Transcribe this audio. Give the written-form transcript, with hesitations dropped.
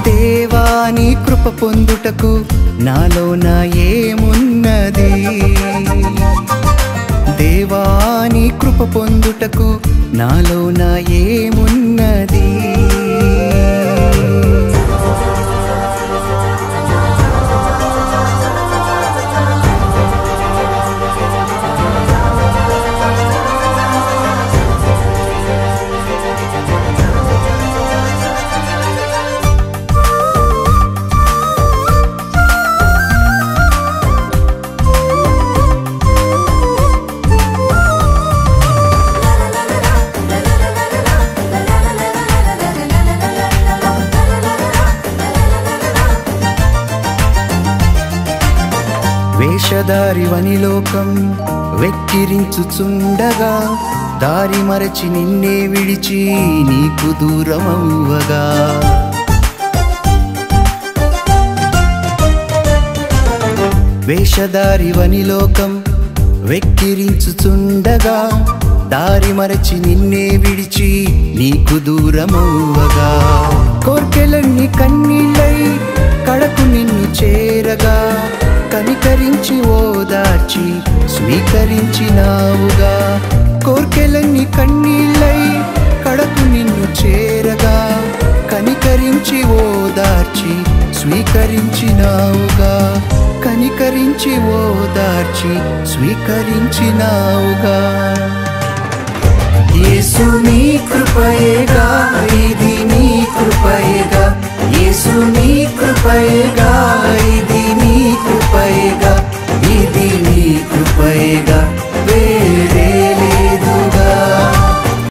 దేవా నీ కృప పొందుటకు నాలోన ఏమున్నది? దేవా నీ కృప పొందుటకు నాలోన ఏమున్నది? వేషధారివని లోకం వెక్కిరించుచుండగా దారి మరచి నిన్నే విడిచి నీకు దూరమవ్వగా, వేషధారివని లోకం వెక్కిరించుచుండగా దారి మరచి నిన్నే విడిచి నీకు దూరమవ్వగా, కోర్కెలన్నీ కన్నీళ్ళై కడకు నిన్ను చేరగా కనికరించి ఓదార్చి స్వీకరించినావుగా. కోర్కెలన్నీ కన్నీళ్ళై కడకు నిన్ను చేరగా కనికరించి ఓదార్చి స్వీకరించినావుగా. కనికరించి ఓదార్చి స్వీకరించినావుగా. యేసు నీ కృపయేగా, ఇది నీ కృపయేగా. యేసు నీ కృపయేగా, ఇది నీ కృపయేగా. ఇది నీ కృపయేగా.